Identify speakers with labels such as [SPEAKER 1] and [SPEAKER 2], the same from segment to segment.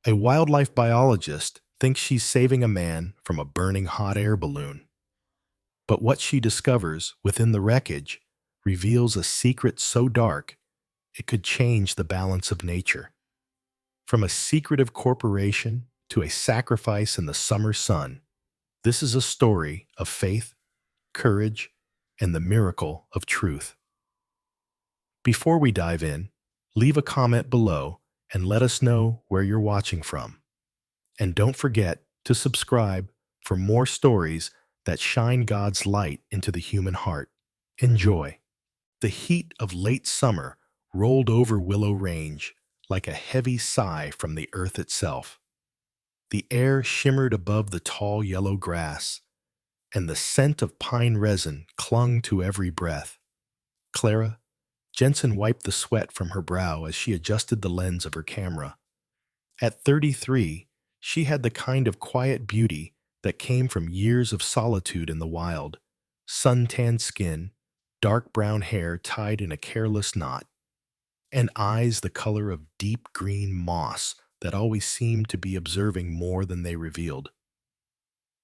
[SPEAKER 1] A wildlife biologist thinks she's saving a man from a burning hot air balloon. But what she discovers within the wreckage reveals a secret so dark it could change the balance of nature. From a secretive corporation to a sacrifice in the summer sun, this is a story of faith, courage, and the miracle of truth. Before we dive in, leave a comment below and let us know where you're watching from. And don't forget to subscribe for more stories that shine God's light into the human heart. Enjoy. The heat of late summer rolled over Willow Range like a heavy sigh from the earth itself. The air shimmered above the tall yellow grass, and the scent of pine resin clung to every breath. Clara, Jensen wiped the sweat from her brow as she adjusted the lens of her camera. At 33, she had the kind of quiet beauty that came from years of solitude in the wild. Sun-tanned skin, dark brown hair tied in a careless knot, and eyes the color of deep green moss that always seemed to be observing more than they revealed.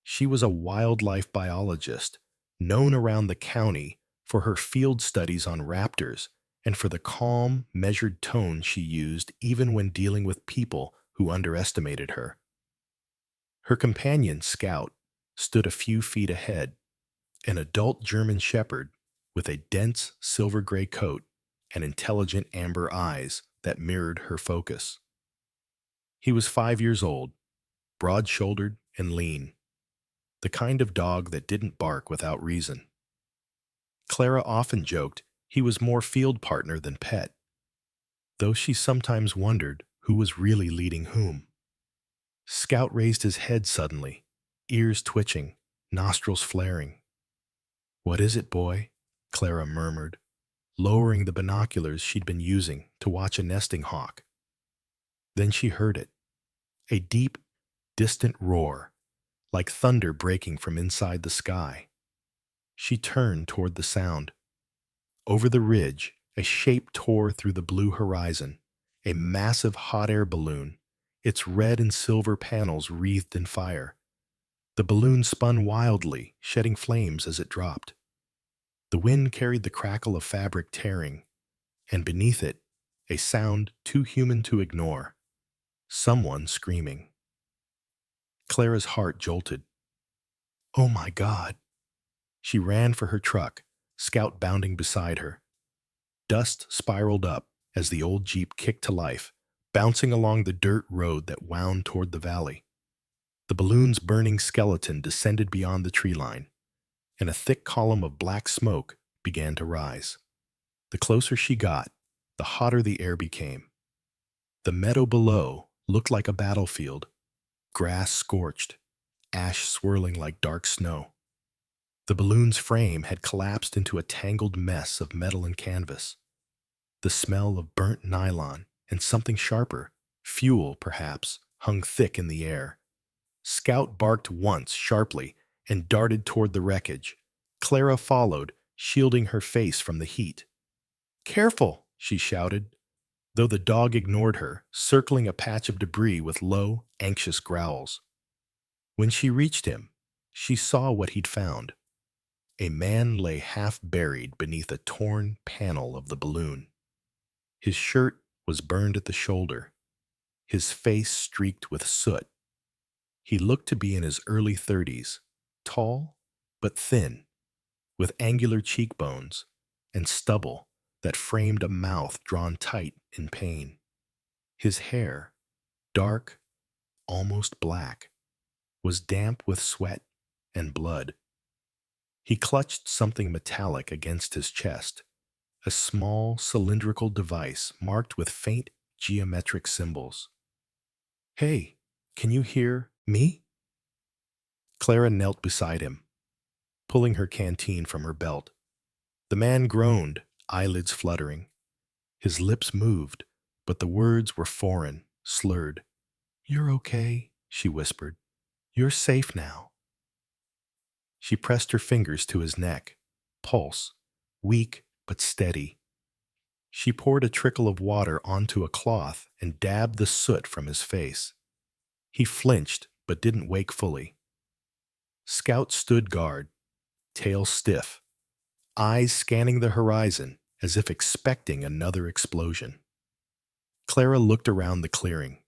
[SPEAKER 1] She was a wildlife biologist, known around the county for her field studies on raptors and for the calm, measured tone she used even when dealing with people who underestimated her. Her companion, Scout, stood a few feet ahead, an adult German shepherd with a dense silver-gray coat and intelligent amber eyes that mirrored her focus. He was 5 years old, broad-shouldered and lean, the kind of dog that didn't bark without reason. Clara often joked he was more field partner than pet, though she sometimes wondered who was really leading whom. Scout raised his head suddenly, ears twitching, nostrils flaring. "What is it, boy?" Clara murmured, lowering the binoculars she'd been using to watch a nesting hawk. Then she heard it, a deep, distant roar, like thunder breaking from inside the sky. She turned toward the sound. Over the ridge, a shape tore through the blue horizon, a massive hot air balloon, its red and silver panels wreathed in fire. The balloon spun wildly, shedding flames as it dropped. The wind carried the crackle of fabric tearing, and beneath it, a sound too human to ignore. Someone screaming. Clara's heart jolted. "Oh my God!" She ran for her truck, Scout bounding beside her. Dust spiraled up as the old Jeep kicked to life, bouncing along the dirt road that wound toward the valley. The balloon's burning skeleton descended beyond the tree line, and a thick column of black smoke began to rise. The closer she got, the hotter the air became. The meadow below looked like a battlefield, grass scorched, ash swirling like dark snow. The balloon's frame had collapsed into a tangled mess of metal and canvas. The smell of burnt nylon and something sharper, fuel perhaps, hung thick in the air. Scout barked once sharply and darted toward the wreckage. Clara followed, shielding her face from the heat. "Careful!" she shouted, though the dog ignored her, circling a patch of debris with low, anxious growls. When she reached him, she saw what he'd found. A man lay half buried beneath a torn panel of the balloon. His shirt was burned at the shoulder, his face streaked with soot. He looked to be in his early 30s, tall but thin, with angular cheekbones and stubble that framed a mouth drawn tight in pain. His hair, dark, almost black, was damp with sweat and blood. He clutched something metallic against his chest, a small cylindrical device marked with faint geometric symbols. "Hey, can you hear me?" Clara knelt beside him, pulling her canteen from her belt. The man groaned, eyelids fluttering. His lips moved, but the words were foreign, slurred. "You're okay," she whispered. "You're safe now." She pressed her fingers to his neck, pulse, weak but steady. She poured a trickle of water onto a cloth and dabbed the soot from his face. He flinched, but didn't wake fully. Scout stood guard, tail stiff, eyes scanning the horizon as if expecting another explosion. Clara looked around the clearing.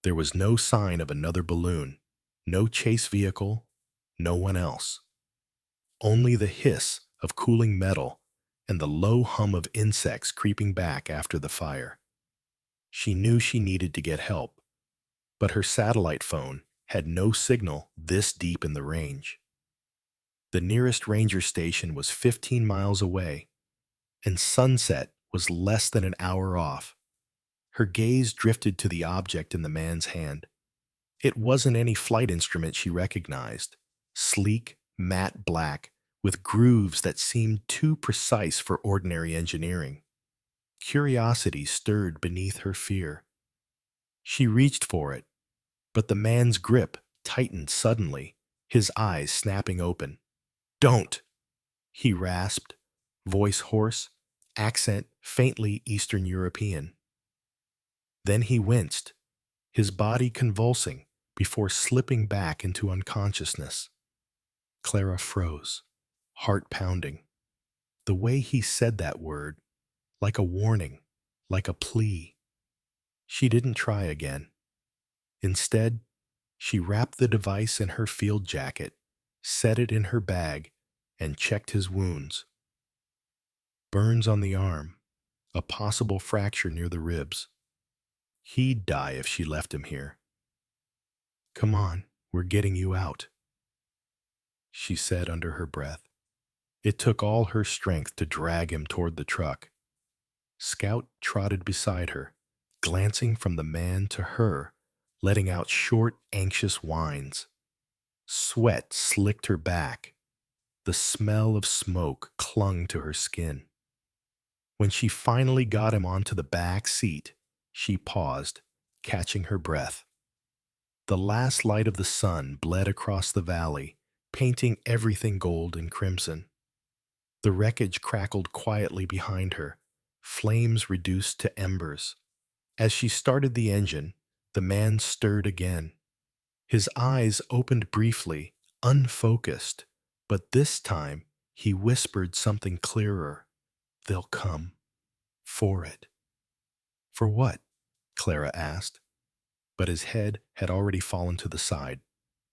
[SPEAKER 1] There was no sign of another balloon, no chase vehicle, no one else. Only the hiss of cooling metal and the low hum of insects creeping back after the fire. She knew she needed to get help, but her satellite phone had no signal this deep in the range. The nearest ranger station was 15 miles away, and sunset was less than an hour off. Her gaze drifted to the object in the man's hand. It wasn't any flight instrument she recognized. Sleek, matte black, with grooves that seemed too precise for ordinary engineering. Curiosity stirred beneath her fear. She reached for it, but the man's grip tightened suddenly, his eyes snapping open. "Don't!" he rasped, voice hoarse, accent faintly Eastern European. Then he winced, his body convulsing before slipping back into unconsciousness. Clara froze, heart pounding. The way he said that word, like a warning, like a plea. She didn't try again. Instead, she wrapped the device in her field jacket, set it in her bag, and checked his wounds. Burns on the arm, a possible fracture near the ribs. He'd die if she left him here. "Come on, we're getting you out," she said under her breath. It took all her strength to drag him toward the truck. Scout trotted beside her, glancing from the man to her, letting out short, anxious whines. Sweat slicked her back. The smell of smoke clung to her skin. When she finally got him onto the back seat, she paused, catching her breath. The last light of the sun bled across the valley, painting everything gold and crimson. The wreckage crackled quietly behind her, flames reduced to embers. As she started the engine, the man stirred again. His eyes opened briefly, unfocused, but this time he whispered something clearer. "They'll come. For it." "For what?" Clara asked, but his head had already fallen to the side,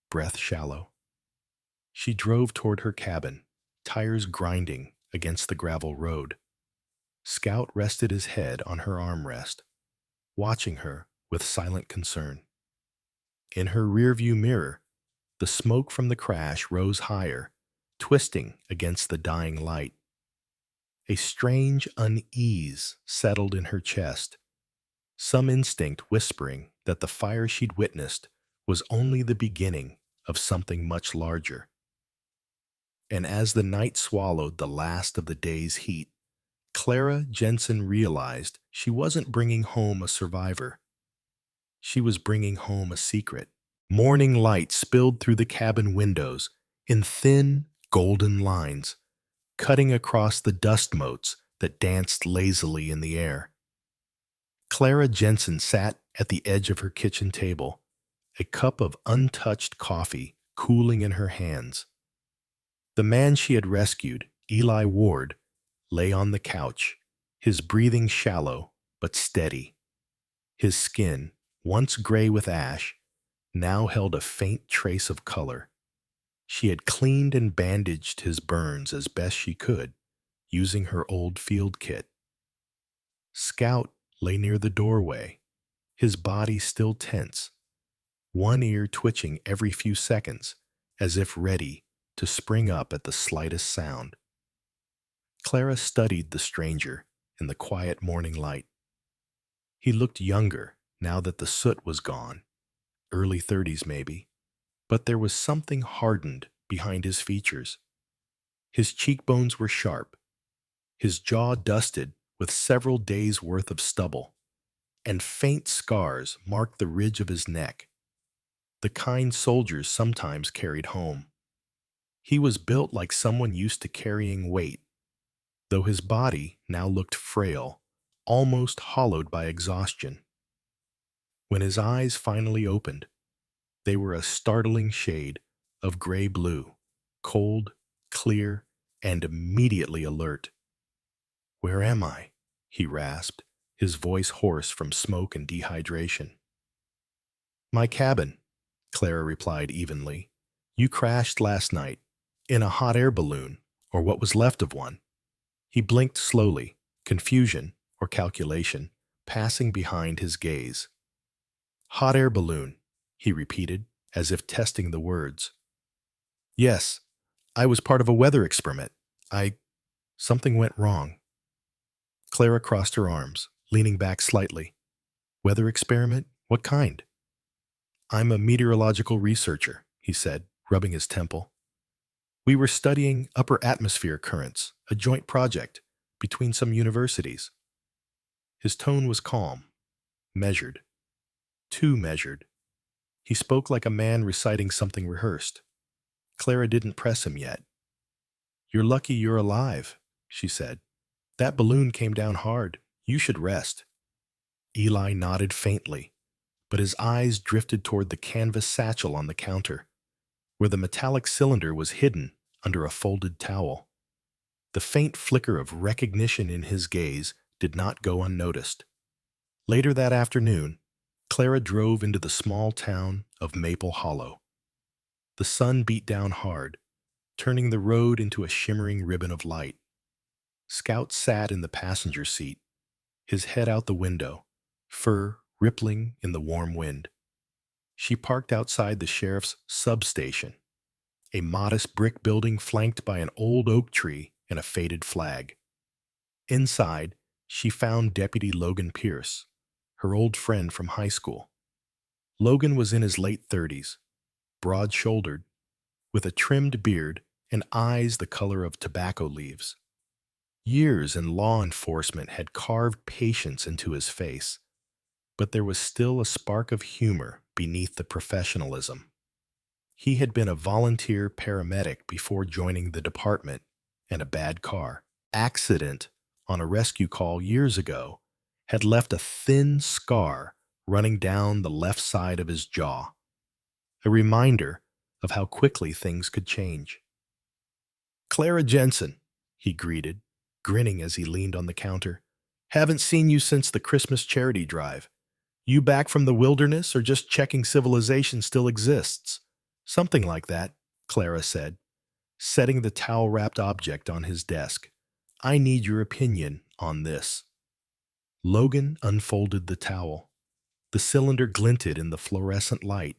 [SPEAKER 1] breath shallow. She drove toward her cabin, tires grinding against the gravel road. Scout rested his head on her armrest, watching her with silent concern. In her rearview mirror, the smoke from the crash rose higher, twisting against the dying light. A strange unease settled in her chest, some instinct whispering that the fire she'd witnessed was only the beginning of something much larger. And as the night swallowed the last of the day's heat, Clara Jensen realized she wasn't bringing home a survivor. She was bringing home a secret. Morning light spilled through the cabin windows in thin, golden lines, cutting across the dust motes that danced lazily in the air. Clara Jensen sat at the edge of her kitchen table, a cup of untouched coffee cooling in her hands. The man she had rescued, Eli Ward, lay on the couch, his breathing shallow but steady. His skin, once gray with ash, now held a faint trace of color. She had cleaned and bandaged his burns as best she could, using her old field kit. Scout lay near the doorway, his body still tense, one ear twitching every few seconds, as if ready to spring up at the slightest sound. Clara studied the stranger in the quiet morning light. He looked younger now that the soot was gone, early 30s maybe, but there was something hardened behind his features. His cheekbones were sharp, his jaw dusted with several days' worth of stubble, and faint scars marked the ridge of his neck, the kind soldiers sometimes carried home. He was built like someone used to carrying weight, though his body now looked frail, almost hollowed by exhaustion. When his eyes finally opened, They were a startling shade of gray-blue, cold, clear, and immediately alert. "Where am I?" he rasped, his voice hoarse from smoke and dehydration. "My cabin," Clara replied evenly. "You crashed last night, in a hot air balloon, or what was left of one." He blinked slowly, confusion, or calculation, passing behind his gaze. "Hot air balloon," he repeated, as if testing the words. "Yes, I was part of a weather experiment. Something went wrong." Clara crossed her arms, leaning back slightly. "Weather experiment? What kind?" "I'm a meteorological researcher," he said, rubbing his temple. "We were studying upper atmosphere currents, a joint project between some universities." His tone was calm, measured, too measured. He spoke like a man reciting something rehearsed. Clara didn't press him yet. "You're lucky you're alive," she said. "That balloon came down hard. You should rest." Eli nodded faintly, but his eyes drifted toward the canvas satchel on the counter, where the metallic cylinder was hidden under a folded towel. The faint flicker of recognition in his gaze did not go unnoticed. Later that afternoon, Clara drove into the small town of Maple Hollow. The sun beat down hard, turning the road into a shimmering ribbon of light. Scout sat in the passenger seat, his head out the window, fur rippling in the warm wind. She parked outside the sheriff's substation, a modest brick building flanked by an old oak tree and a faded flag. Inside, she found Deputy Logan Pierce, her old friend from high school. Logan was in his late 30s, broad-shouldered, with a trimmed beard and eyes the color of tobacco leaves. Years in law enforcement had carved patience into his face, but there was still a spark of humor beneath the professionalism. He had been a volunteer paramedic before joining the department, and a bad car accident on a rescue call years ago had left a thin scar running down the left side of his jaw, a reminder of how quickly things could change. "Clara Jensen," he greeted, grinning as he leaned on the counter. "Haven't seen you since the Christmas charity drive. You back from the wilderness or just checking civilization still exists?" "Something like that," Clara said, setting the towel-wrapped object on his desk. "I need your opinion on this." Logan unfolded the towel. The cylinder glinted in the fluorescent light,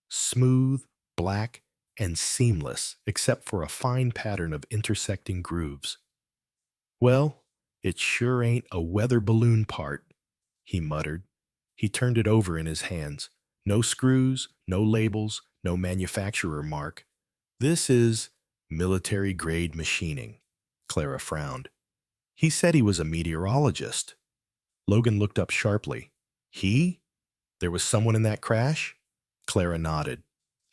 [SPEAKER 1] smooth, black, and seamless except for a fine pattern of intersecting grooves. "Well, it sure ain't a weather balloon part," he muttered. He turned it over in his hands. "No screws, no labels, no manufacturer mark. This is military-grade machining." Clara frowned. "He said he was a meteorologist." Logan looked up sharply. "He? There was someone in that crash?" Clara nodded.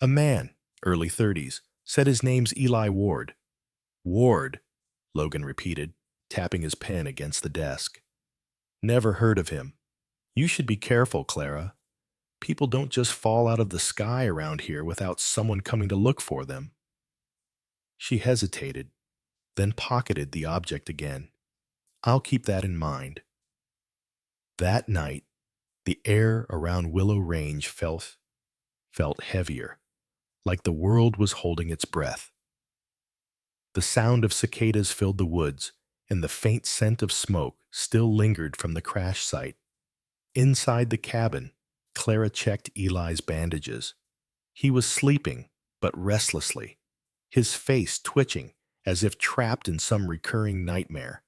[SPEAKER 1] "A man, early 30s. Said his name's Eli Ward." "Ward," Logan repeated, tapping his pen against the desk. "Never heard of him. You should be careful, Clara. People don't just fall out of the sky around here without someone coming to look for them." She hesitated, then pocketed the object again. "I'll keep that in mind." That night, the air around Willow Range felt heavier, like the world was holding its breath. The sound of cicadas filled the woods, and the faint scent of smoke still lingered from the crash site. Inside the cabin, Clara checked Eli's bandages. He was sleeping, but restlessly, his face twitching as if trapped in some recurring nightmare.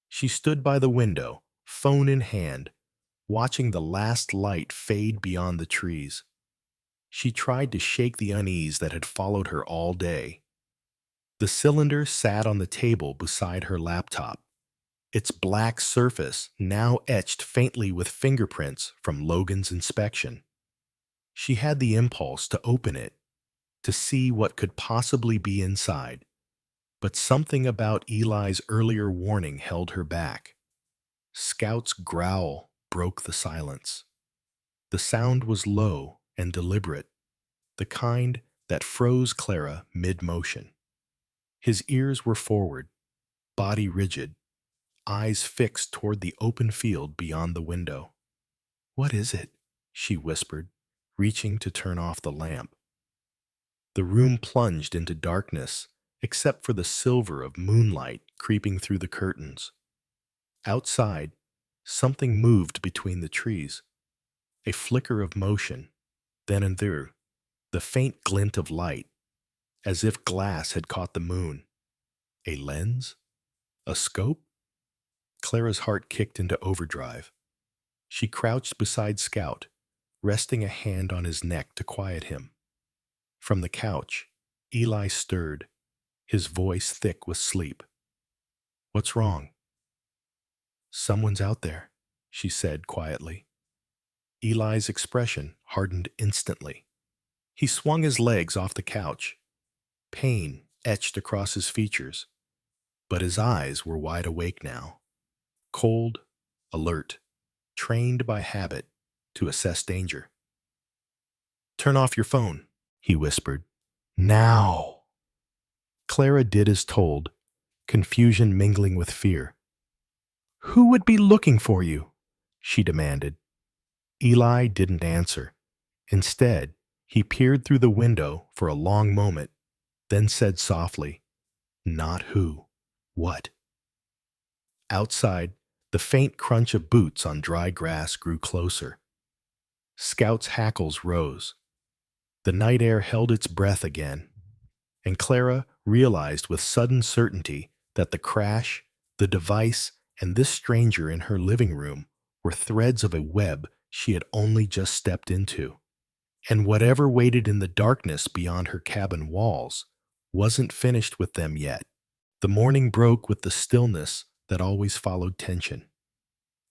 [SPEAKER 1] She stood by the window, phone in hand, watching the last light fade beyond the trees. She tried to shake the unease that had followed her all day. The cylinder sat on the table beside her laptop, its black surface now etched faintly with fingerprints from Logan's inspection. She had the impulse to open it, to see what could possibly be inside, but something about Eli's earlier warning held her back. Scout's growl broke the silence. The sound was low and deliberate, the kind that froze Clara mid-motion. His ears were forward, body rigid, eyes fixed toward the open field beyond the window. "What is it?" she whispered, reaching to turn off the lamp. The room plunged into darkness, except for the silver of moonlight creeping through the curtains. Outside, something moved between the trees. A flicker of motion, then and there, the faint glint of light, as if glass had caught the moon. A lens? A scope? Clara's heart kicked into overdrive. She crouched beside Scout, resting a hand on his neck to quiet him. From the couch, Eli stirred, his voice thick with sleep. "What's wrong?" "Someone's out there," she said quietly. Eli's expression hardened instantly. He swung his legs off the couch. Pain etched across his features, but his eyes were wide awake now, cold, alert, trained by habit to assess danger. "Turn off your phone," he whispered. "Now!" Clara did as told, confusion mingling with fear. "Who would be looking for you?" she demanded. Eli didn't answer. Instead, he peered through the window for a long moment, then said softly, "Not who. What?" Outside, the faint crunch of boots on dry grass grew closer. Scout's hackles rose. The night air held its breath again, and Clara realized with sudden certainty that the crash, the device, and this stranger in her living room were threads of a web she had only just stepped into. And whatever waited in the darkness beyond her cabin walls wasn't finished with them yet. The morning broke with the stillness that always followed tension,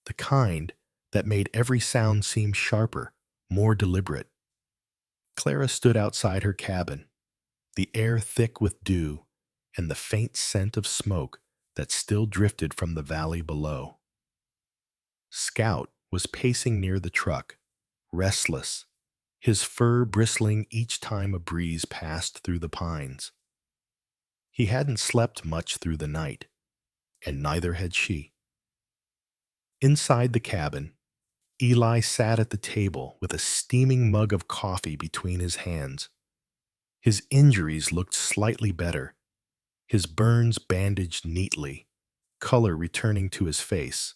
[SPEAKER 1] the kind that made every sound seem sharper, more deliberate. Clara stood outside her cabin, the air thick with dew and the faint scent of smoke that still drifted from the valley below. Scout was pacing near the truck, restless, his fur bristling each time a breeze passed through the pines. He hadn't slept much through the night, and neither had she. Inside the cabin, Eli sat at the table with a steaming mug of coffee between his hands. His injuries looked slightly better, his burns bandaged neatly, color returning to his face.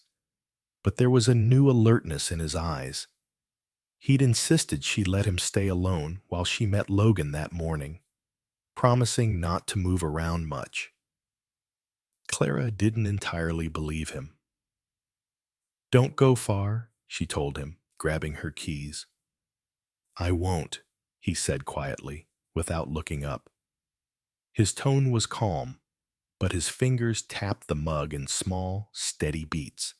[SPEAKER 1] But there was a new alertness in his eyes. He'd insisted she let him stay alone while she met Logan that morning, promising not to move around much. Clara didn't entirely believe him. "Don't go far," she told him, grabbing her keys. "I won't," he said quietly, without looking up. His tone was calm, but his fingers tapped the mug in small, steady beats.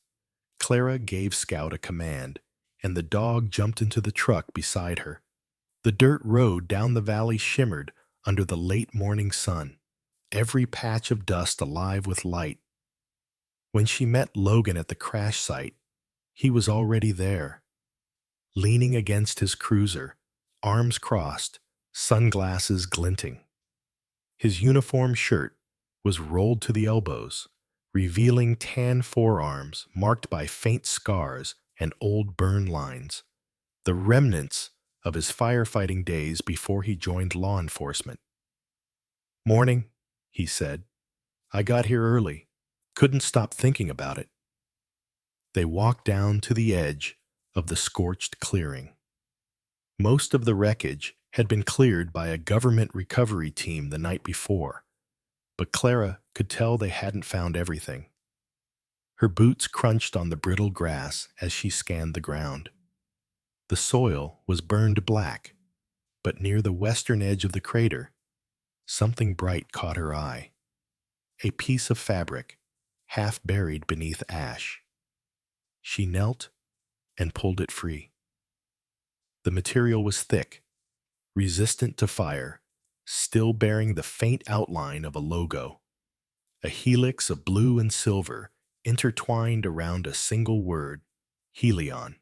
[SPEAKER 1] Clara gave Scout a command, and the dog jumped into the truck beside her. The dirt road down the valley shimmered under the late morning sun, every patch of dust alive with light. When she met Logan at the crash site, he was already there, leaning against his cruiser, arms crossed, sunglasses glinting. His uniform shirt was rolled to the elbows, revealing tan forearms marked by faint scars and old burn lines, the remnants of his firefighting days before he joined law enforcement. "Morning," he said. "I got here early. Couldn't stop thinking about it." They walked down to the edge of the scorched clearing. Most of the wreckage had been cleared by a government recovery team the night before, but Clara could tell they hadn't found everything. Her boots crunched on the brittle grass as she scanned the ground. The soil was burned black, but near the western edge of the crater, something bright caught her eye. A piece of fabric, half buried beneath ash. She knelt and pulled it free. The material was thick, resistant to fire, still bearing the faint outline of a logo. A helix of blue and silver intertwined around a single word, Helion.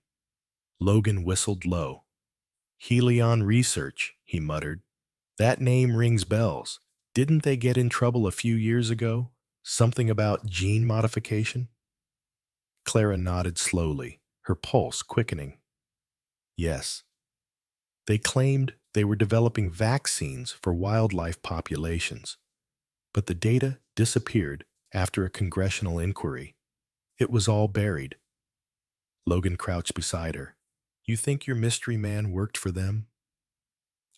[SPEAKER 1] Logan whistled low. Helion Research, he muttered. That name rings bells. Didn't they get in trouble a few years ago? Something about gene modification? Clara nodded slowly, her pulse quickening. Yes. They claimed they were developing vaccines for wildlife populations, but the data disappeared after a congressional inquiry. It was all buried. Logan crouched beside her. You think your mystery man worked for them?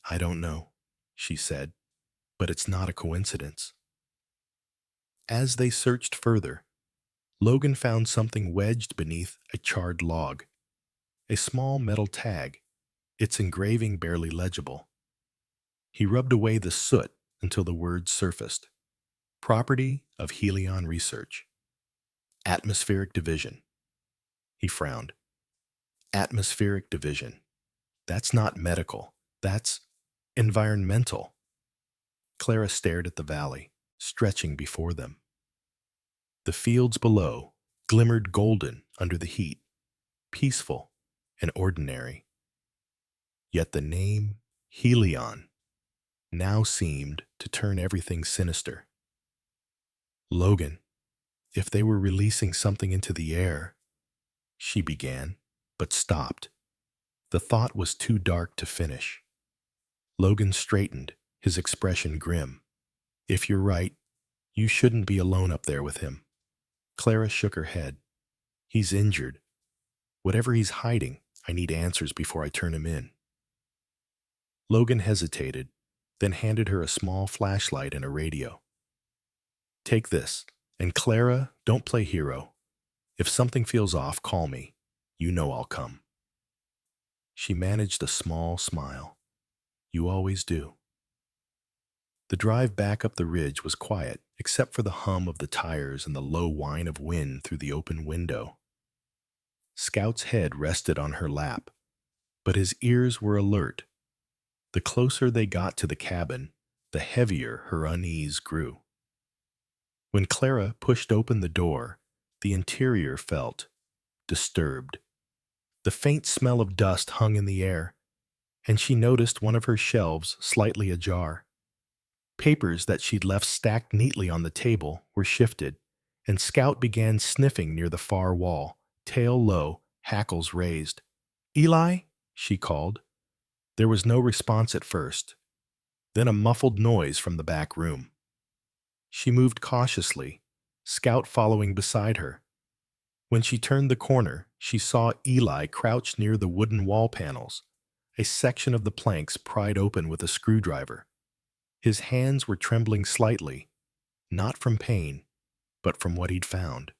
[SPEAKER 1] I don't know, she said, but it's not a coincidence. As they searched further, Logan found something wedged beneath a charred log, a small metal tag, its engraving barely legible. He rubbed away the soot until the words surfaced. Property of Helion Research. Atmospheric Division. He frowned. Atmospheric Division. That's not medical. That's environmental. Clara stared at the valley, stretching before them. The fields below glimmered golden under the heat, peaceful and ordinary. Yet the name Helion now seemed to turn everything sinister. Logan, if they were releasing something into the air, she began, but stopped. The thought was too dark to finish. Logan straightened, his expression grim. If you're right, you shouldn't be alone up there with him. Clara shook her head. He's injured. Whatever he's hiding, I need answers before I turn him in. Logan hesitated, then handed her a small flashlight and a radio. Take this, and Clara, don't play hero. If something feels off, call me. You know I'll come. She managed a small smile. You always do. The drive back up the ridge was quiet, except for the hum of the tires and the low whine of wind through the open window. Scout's head rested on her lap, but his ears were alert. The closer they got to the cabin, the heavier her unease grew. When Clara pushed open the door, the interior felt disturbed. The faint smell of dust hung in the air, and she noticed one of her shelves slightly ajar. Papers that she'd left stacked neatly on the table were shifted, and Scout began sniffing near the far wall, tail low, hackles raised. Eli? She called. There was no response at first, then a muffled noise from the back room. She moved cautiously, Scout following beside her. When she turned the corner, she saw Eli crouched near the wooden wall panels, a section of the planks pried open with a screwdriver. His hands were trembling slightly, not from pain, but from what he'd found.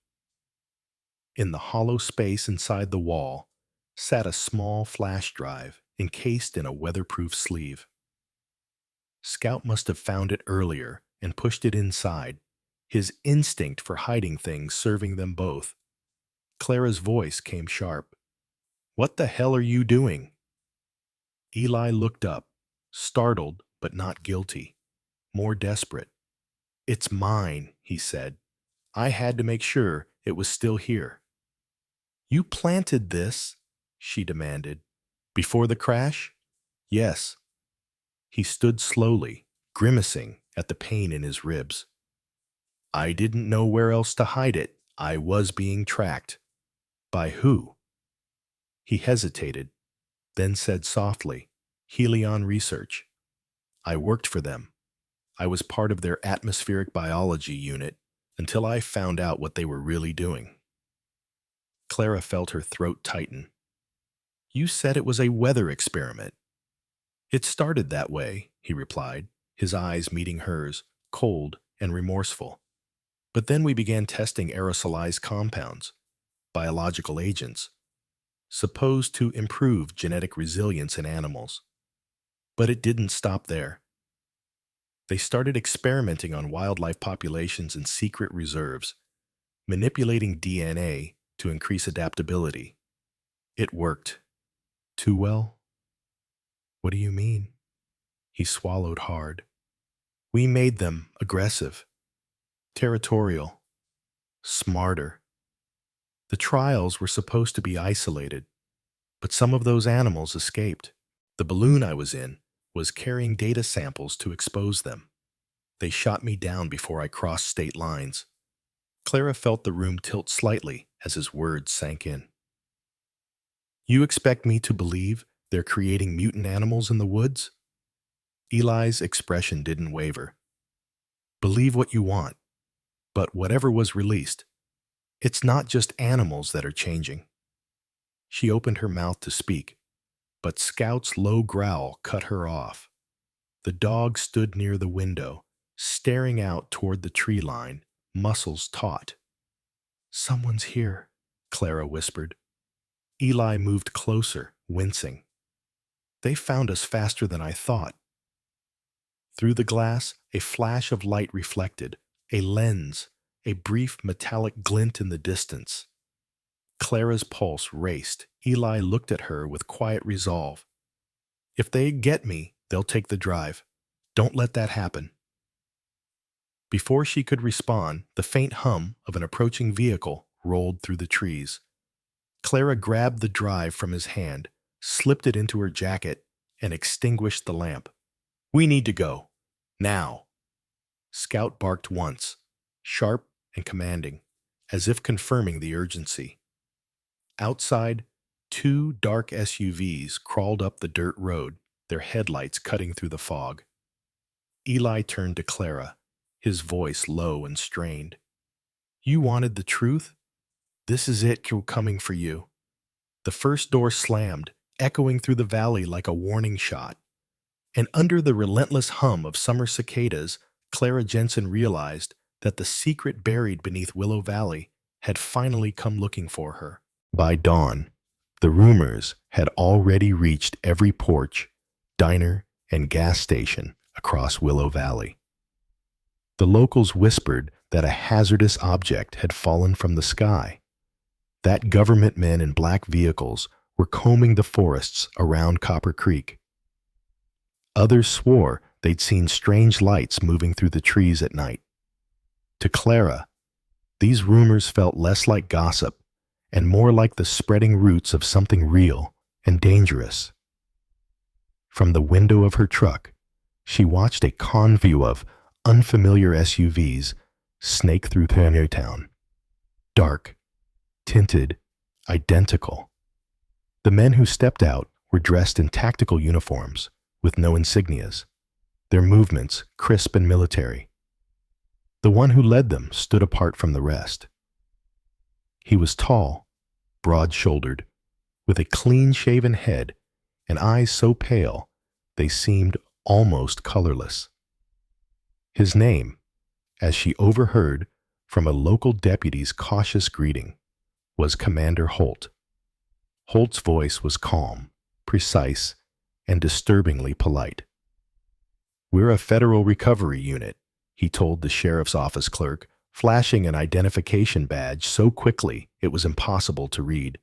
[SPEAKER 1] In the hollow space inside the wall sat a small flash drive encased in a weatherproof sleeve. Scout must have found it earlier and pushed it inside, his instinct for hiding things serving them both. Clara's voice came sharp. What the hell are you doing? Eli looked up, startled but not guilty, more desperate. It's mine, he said. I had to make sure it was still here. You planted this, she demanded. Before the crash? Yes. He stood slowly, grimacing at the pain in his ribs. I didn't know where else to hide it. I was being tracked. By who? He hesitated, then said softly, Helion Research. I worked for them. I was part of their atmospheric biology unit until I found out what they were really doing. Clara felt her throat tighten. You said it was a weather experiment. It started that way, he replied, his eyes meeting hers, cold and remorseful. But then we began testing aerosolized compounds, biological agents, supposed to improve genetic resilience in animals. But it didn't stop there. They started experimenting on wildlife populations in secret reserves, manipulating DNA to increase adaptability. It worked. Too well? What do you mean? He swallowed hard. We made them aggressive, territorial, smarter. The trials were supposed to be isolated, but some of those animals escaped. The balloon I was in was carrying data samples to expose them. They shot me down before I crossed state lines. Clara felt the room tilt slightly as his words sank in. You expect me to believe they're creating mutant animals in the woods? Eli's expression didn't waver. Believe what you want, but whatever was released, it's not just animals that are changing. She opened her mouth to speak, but Scout's low growl cut her off. The dog stood near the window, staring out toward the tree line, muscles taut. Someone's here, Clara whispered. Eli moved closer, wincing. They found us faster than I thought. Through the glass, a flash of light reflected, a lens, a brief metallic glint in the distance. Clara's pulse raced. Eli looked at her with quiet resolve. If they get me, they'll take the drive. Don't let that happen. Before she could respond, the faint hum of an approaching vehicle rolled through the trees. Clara grabbed the drive from his hand, slipped it into her jacket, and extinguished the lamp. We need to go. Now. Scout barked once, sharp and commanding, as if confirming the urgency. Outside, 2 dark SUVs crawled up the dirt road, their headlights cutting through the fog. Eli turned to Clara, his voice low and strained. You wanted the truth? This is it coming for you. The first door slammed, echoing through the valley like a warning shot. And under the relentless hum of summer cicadas, Clara Jensen realized that the secret buried beneath Willow Valley had finally come looking for her. By dawn, the rumors had already reached every porch, diner, and gas station across Willow Valley. The locals whispered that a hazardous object had fallen from the sky, that government men in black vehicles were combing the forests around Copper Creek. Others swore they'd seen strange lights moving through the trees at night. To Clara, these rumors felt less like gossip and more like the spreading roots of something real and dangerous. From the window of her truck, she watched a convoy of unfamiliar SUVs snake through Town. Dark, tinted, identical. The men who stepped out were dressed in tactical uniforms with no insignias, their movements crisp and military. The one who led them stood apart from the rest. He was tall, broad-shouldered, with a clean-shaven head and eyes so pale they seemed almost colorless. His name, as she overheard from a local deputy's cautious greeting, was Commander Holt. Holt's voice was calm, precise, and disturbingly polite. We're a federal recovery unit, he told the sheriff's office clerk, flashing an identification badge so quickly it was impossible to read.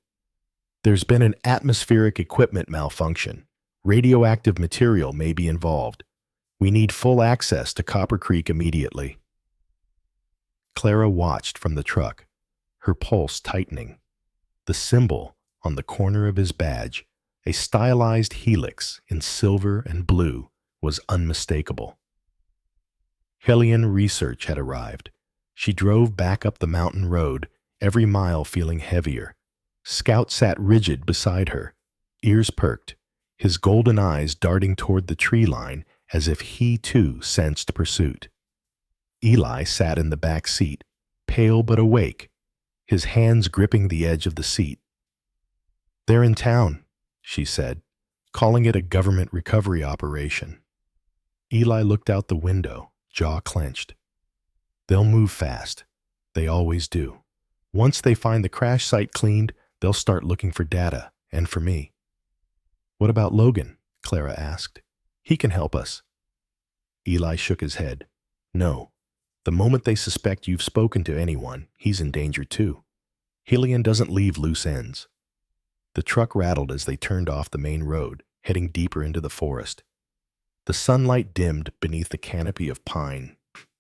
[SPEAKER 1] There's been an atmospheric equipment malfunction. Radioactive material may be involved. We need full access to Copper Creek immediately. Clara watched from the truck, her pulse tightening. The symbol on the corner of his badge, a stylized helix in silver and blue, was unmistakable. Hellion Research had arrived. She drove back up the mountain road, every mile feeling heavier. Scout sat rigid beside her, ears perked, his golden eyes darting toward the tree line as if he too sensed pursuit. Eli sat in the back seat, pale but awake, his hands gripping the edge of the seat. They're in town, she said, calling it a government recovery operation. Eli looked out the window, jaw clenched. They'll move fast. They always do. Once they find the crash site cleaned, they'll start looking for data, and for me. What about Logan? Clara asked. He can help us. Eli shook his head. No. The moment they suspect you've spoken to anyone, he's in danger too. Hellion doesn't leave loose ends. The truck rattled as they turned off the main road, heading deeper into the forest. The sunlight dimmed beneath the canopy of pine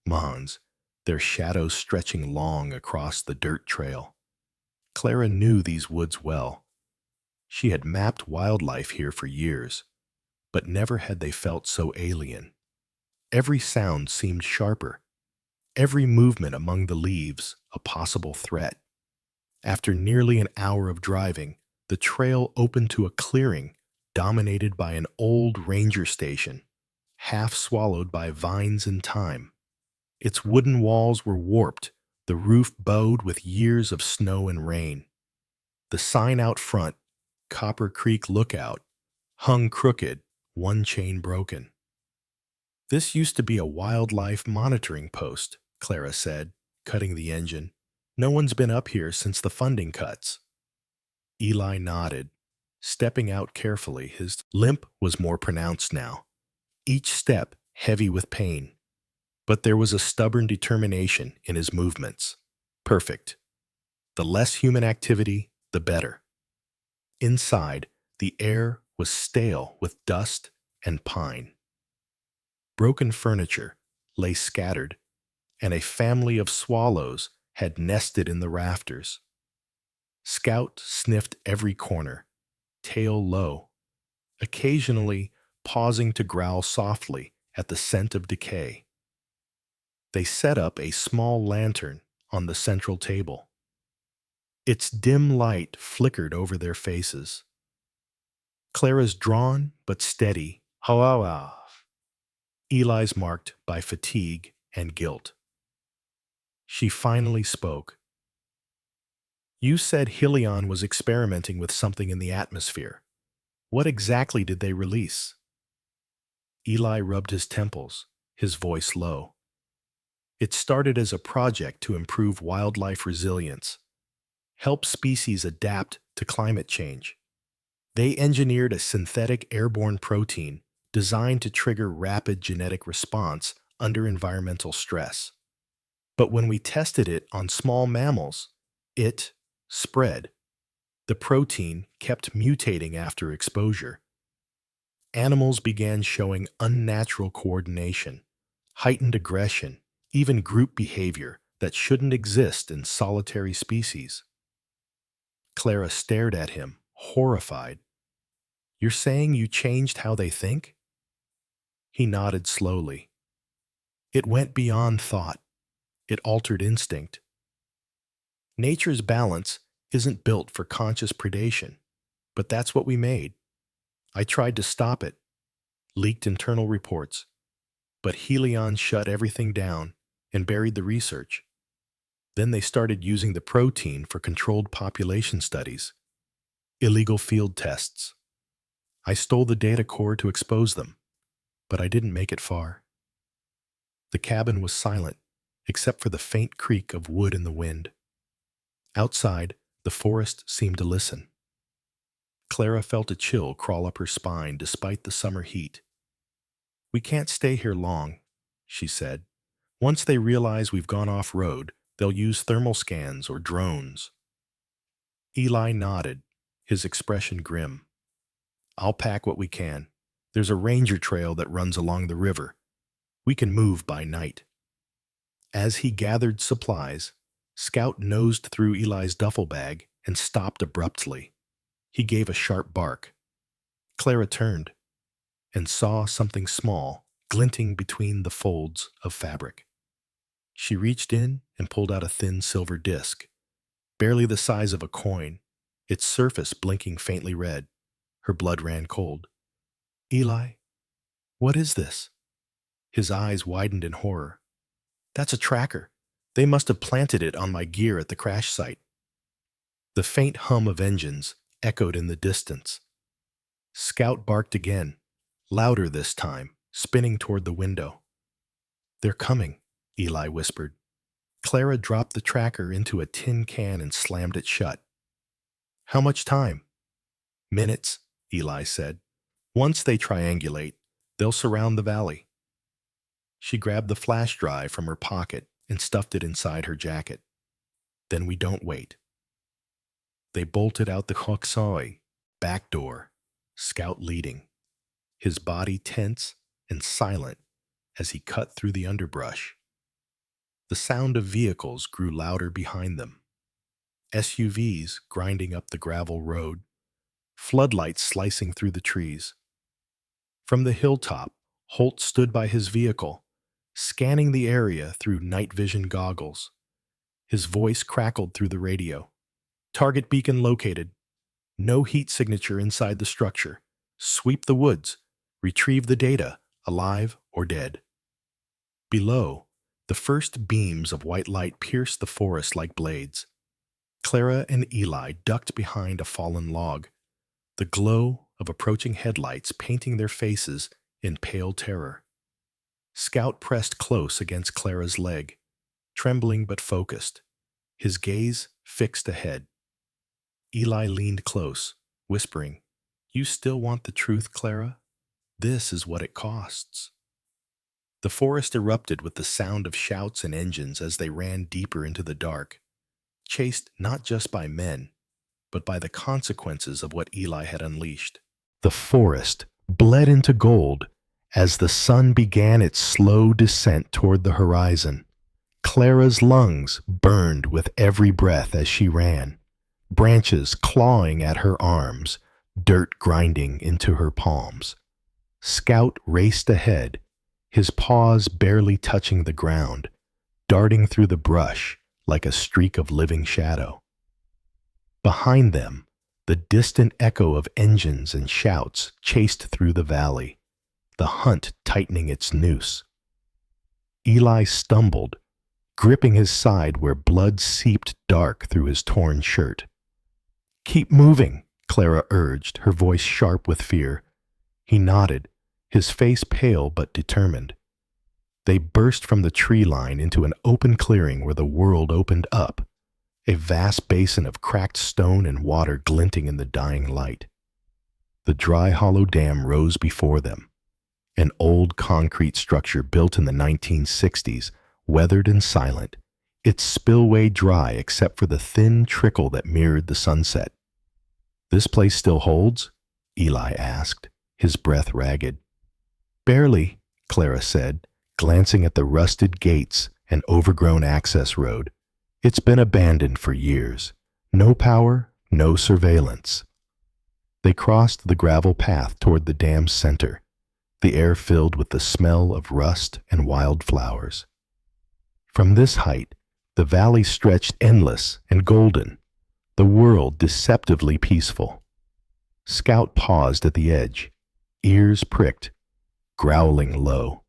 [SPEAKER 1] mounds, their shadows stretching long across the dirt trail. Clara knew these woods well. She had mapped wildlife here for years, but never had they felt so alien. Every sound seemed sharper, every movement among the leaves a possible threat. After nearly an hour of driving, the trail opened to a clearing dominated by an old ranger station, half swallowed by vines and thyme. Its wooden walls were warped, the roof bowed with years of snow and rain. The sign out front, Copper Creek Lookout, hung crooked, one chain broken. "This used to be a wildlife monitoring post," Clara said, cutting the engine. "No one's been up here since the funding cuts." Eli nodded, stepping out carefully. His limp was more pronounced now, each step heavy with pain. But there was a stubborn determination in his movements. Perfect. The less human activity, the better. Inside, the air was stale with dust and pine. Broken furniture lay scattered, and a family of swallows had nested in the rafters. Scout sniffed every corner, tail low, occasionally pausing to growl softly at the scent of decay. They set up a small lantern on the central table. Its dim light flickered over their faces. Clara's drawn but steady "ha-ah-ah." Eli's marked by fatigue and guilt. She finally spoke. "You said Helion was experimenting with something in the atmosphere. What exactly did they release?" Eli rubbed his temples, his voice low. "It started as a project to improve wildlife resilience, help species adapt to climate change. They engineered a synthetic airborne protein designed to trigger rapid genetic response under environmental stress. But when we tested it on small mammals, it spread. The protein kept mutating after exposure. Animals began showing unnatural coordination, heightened aggression, even group behavior that shouldn't exist in solitary species." Clara stared at him, horrified. "You're saying you changed how they think?" He nodded slowly. "It went beyond thought. It altered instinct. Nature's balance isn't built for conscious predation, but that's what we made. I tried to stop it, leaked internal reports, but Helion shut everything down and buried the research. Then they started using the protein for controlled population studies, illegal field tests. I stole the data core to expose them, but I didn't make it far." The cabin was silent, except for the faint creak of wood in the wind. Outside, the forest seemed to listen. Clara felt a chill crawl up her spine despite the summer heat. "We can't stay here long," she said. "Once they realize we've gone off-road, they'll use thermal scans or drones." Eli nodded, his expression grim. "I'll pack what we can. There's a ranger trail that runs along the river. We can move by night." As he gathered supplies, Scout nosed through Eli's duffel bag and stopped abruptly. He gave a sharp bark. Clara turned and saw something small glinting between the folds of fabric. She reached in and pulled out a thin silver disc, barely the size of a coin, its surface blinking faintly red. Her blood ran cold. "Eli, what is this?" His eyes widened in horror. "That's a tracker. They must have planted it on my gear at the crash site." The faint hum of engines echoed in the distance. Scout barked again, louder this time, spinning toward the window. "They're coming," Eli whispered. Clara dropped the tracker into a tin can and slammed it shut. "How much time?" "Minutes," Eli said. "Once they triangulate, they'll surround the valley." She grabbed the flash drive from her pocket and stuffed it inside her jacket. "Then we don't wait." They bolted out the Hoksoi back door, Scout leading, his body tense and silent as he cut through the underbrush. The sound of vehicles grew louder behind them. SUVs grinding up the gravel road, floodlights slicing through the trees. From the hilltop, Holt stood by his vehicle, scanning the area through night vision goggles. His voice crackled through the radio. Target beacon located. No heat signature inside the structure. Sweep the woods. Retrieve the data, alive or dead. Below, the first beams of white light pierced the forest like blades. Clara and Eli ducked behind a fallen log, the glow of approaching headlights painting their faces in pale terror. Scout pressed close against Clara's leg, trembling but focused, his gaze fixed ahead. Eli leaned close, whispering, "You still want the truth, Clara? This is what it costs." The forest erupted with the sound of shouts and engines as they ran deeper into the dark, chased not just by men, but by the consequences of what Eli had unleashed. The forest bled into gold as the sun began its slow descent toward the horizon. Clara's lungs burned with every breath as she ran, branches clawing at her arms, dirt grinding into her palms. Scout raced ahead, his paws barely touching the ground, darting through the brush like a streak of living shadow. Behind them, the distant echo of engines and shouts chased through the valley, the hunt tightening its noose. Eli stumbled, gripping his side where blood seeped dark through his torn shirt. "Keep moving," Clara urged, her voice sharp with fear. He nodded, his face pale but determined. They burst from the tree line into an open clearing where the world opened up, a vast basin of cracked stone and water glinting in the dying light. The dry, hollow dam rose before them, an old concrete structure built in the 1960s, weathered and silent, its spillway dry except for the thin trickle that mirrored the sunset. "This place still holds?" Eli asked, his breath ragged. "Barely," Clara said, glancing at the rusted gates and overgrown access road. "It's been abandoned for years. No power, no surveillance." They crossed the gravel path toward the dam's center, the air filled with the smell of rust and wildflowers. From this height, the valley stretched endless and golden, the world deceptively peaceful. Scout paused at the edge, ears pricked, growling low.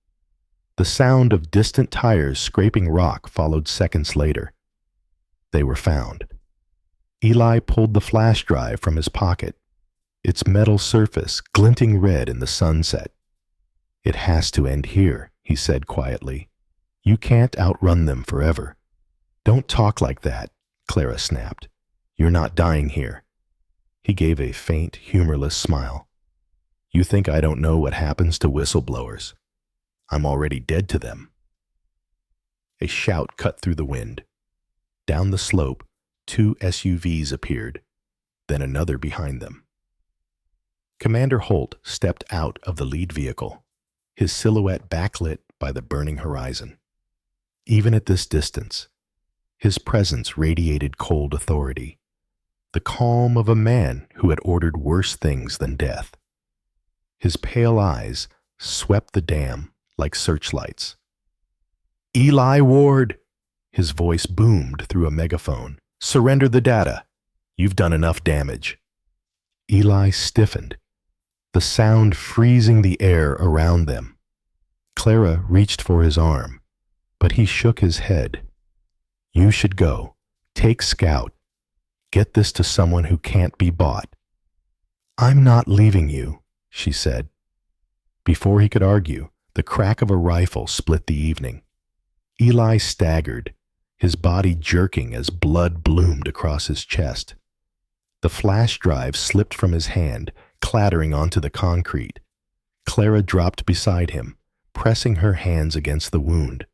[SPEAKER 1] The sound of distant tires scraping rock followed seconds later. They were found. Eli pulled the flash drive from his pocket, its metal surface glinting red in the sunset. "It has to end here," he said quietly. "You can't outrun them forever." "Don't talk like that," Clara snapped. "You're not dying here." He gave a faint, humorless smile. "You think I don't know what happens to whistleblowers? I'm already dead to them." A shout cut through the wind. Down the slope, 2 SUVs appeared, then another behind them. Commander Holt stepped out of the lead vehicle, his silhouette backlit by the burning horizon. Even at this distance, his presence radiated cold authority, the calm of a man who had ordered worse things than death. His pale eyes swept the dam like searchlights. "Eli Ward!" His voice boomed through a megaphone. "Surrender the data. You've done enough damage." Eli stiffened, the sound freezing the air around them. Clara reached for his arm, but he shook his head. "You should go. Take Scout. Get this to someone who can't be bought." "I'm not leaving you," she said. Before he could argue, the crack of a rifle split the evening. Eli staggered, his body jerking as blood bloomed across his chest. The flash drive slipped from his hand, clattering onto the concrete. Clara dropped beside him, pressing her hands against the wound.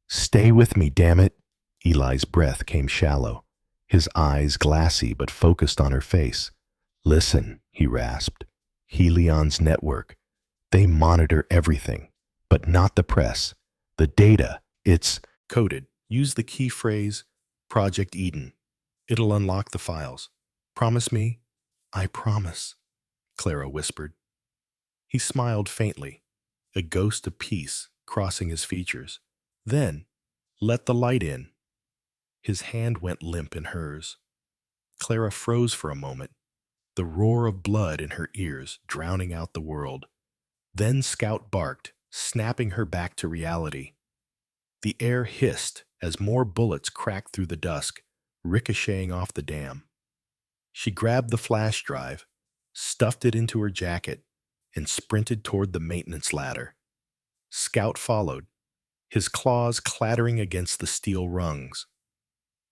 [SPEAKER 1] "Stay with me, damn it!" Eli's breath came shallow, his eyes glassy but focused on her face. "Listen," he rasped. "Helion's network. They monitor everything, but not the press. The data, it's coded. Use the key phrase, Project Eden. It'll unlock the files. Promise me?" "I promise," Clara whispered. He smiled faintly, a ghost of peace crossing his features. Then, let the light in. His hand went limp in hers. Clara froze for a moment, the roar of blood in her ears drowning out the world. Then Scout barked, snapping her back to reality. The air hissed as more bullets cracked through the dusk, ricocheting off the dam. She grabbed the flash drive, stuffed it into her jacket, and sprinted toward the maintenance ladder. Scout followed, his claws clattering against the steel rungs.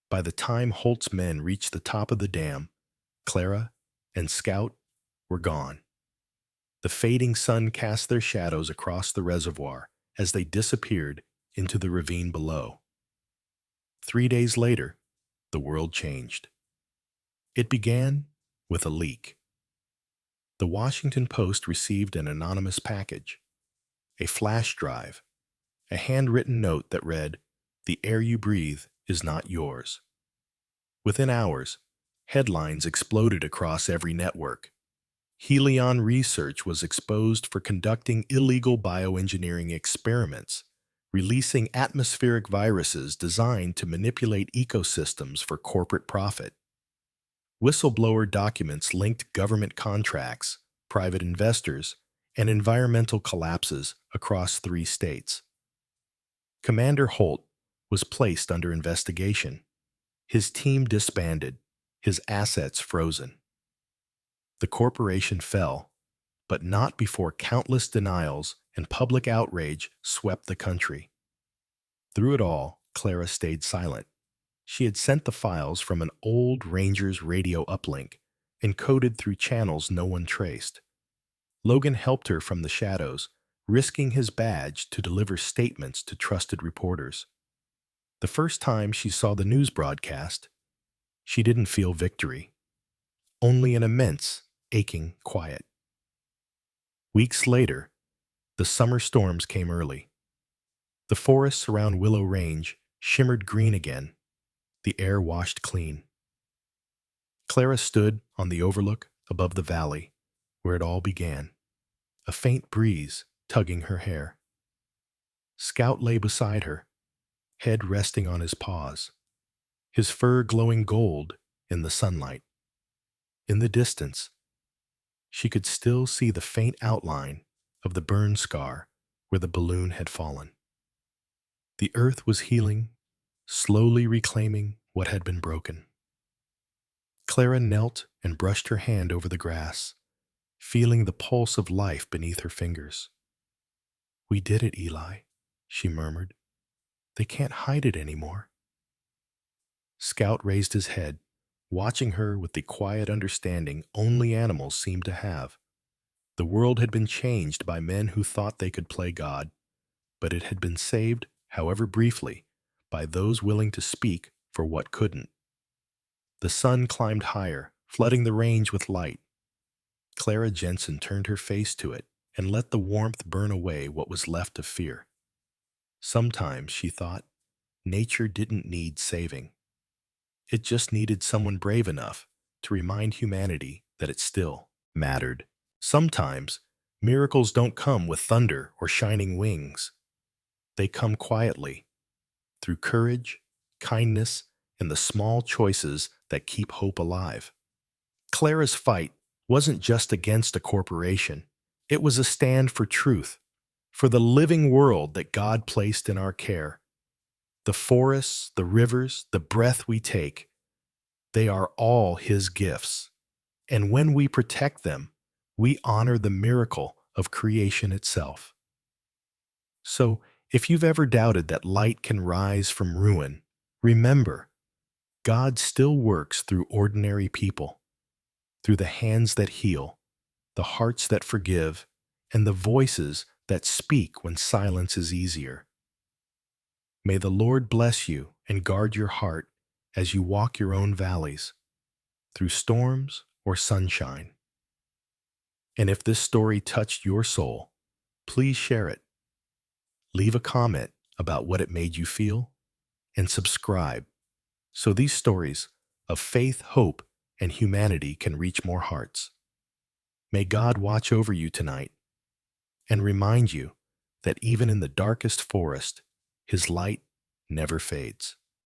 [SPEAKER 1] By the time Holt's men reached the top of the dam, Clara and Scout were gone. The fading sun cast their shadows across the reservoir as they disappeared into the ravine below. 3 days later, the world changed. It began with a leak. The Washington Post received an anonymous package, a flash drive, a handwritten note that read, "The air you breathe is not yours." Within hours, headlines exploded across every network. Helion Research was exposed for conducting illegal bioengineering experiments, releasing atmospheric viruses designed to manipulate ecosystems for corporate profit. Whistleblower documents linked government contracts, private investors, and environmental collapses across 3 states. Commander Holt was placed under investigation. His team disbanded, his assets frozen. The corporation fell, but not before countless denials and public outrage swept the country. Through it all, Clara stayed silent. She had sent the files from an old Rangers radio uplink, encoded through channels no one traced. Logan helped her from the shadows, risking his badge to deliver statements to trusted reporters. The first time she saw the news broadcast, she didn't feel victory, only an immense, aching quiet. Weeks later, the summer storms came early. The forests around Willow Range shimmered green again, the air washed clean. Clara stood on the overlook above the valley where it all began, a faint breeze tugging her hair. Scout lay beside her, head resting on his paws, his fur glowing gold in the sunlight. In the distance, she could still see the faint outline of the burn scar where the balloon had fallen. The earth was healing, slowly reclaiming what had been broken. Clara knelt and brushed her hand over the grass, feeling the pulse of life beneath her fingers. "We did it, Eli," she murmured. "They can't hide it anymore." Scout raised his head, watching her with the quiet understanding only animals seem to have. The world had been changed by men who thought they could play God, but it had been saved, however briefly, by those willing to speak for what couldn't. The sun climbed higher, flooding the range with light. Clara Jensen turned her face to it and let the warmth burn away what was left of fear. Sometimes, she thought, nature didn't need saving. It just needed someone brave enough to remind humanity that it still mattered. Sometimes, miracles don't come with thunder or shining wings. They come quietly, through courage, kindness, and the small choices that keep hope alive. Clara's fight wasn't just against a corporation. It was a stand for truth, for the living world that God placed in our care. The forests, the rivers, the breath we take, they are all His gifts. And when we protect them, we honor the miracle of creation itself. So, if you've ever doubted that light can rise from ruin, remember, God still works through ordinary people, through the hands that heal, the hearts that forgive, and the voices that speak when silence is easier. May the Lord bless you and guard your heart as you walk your own valleys, through storms or sunshine. And if this story touched your soul, please share it. Leave a comment about what it made you feel, and subscribe so these stories of faith, hope, and humanity can reach more hearts. May God watch over you tonight and remind you that even in the darkest forest, his light never fades.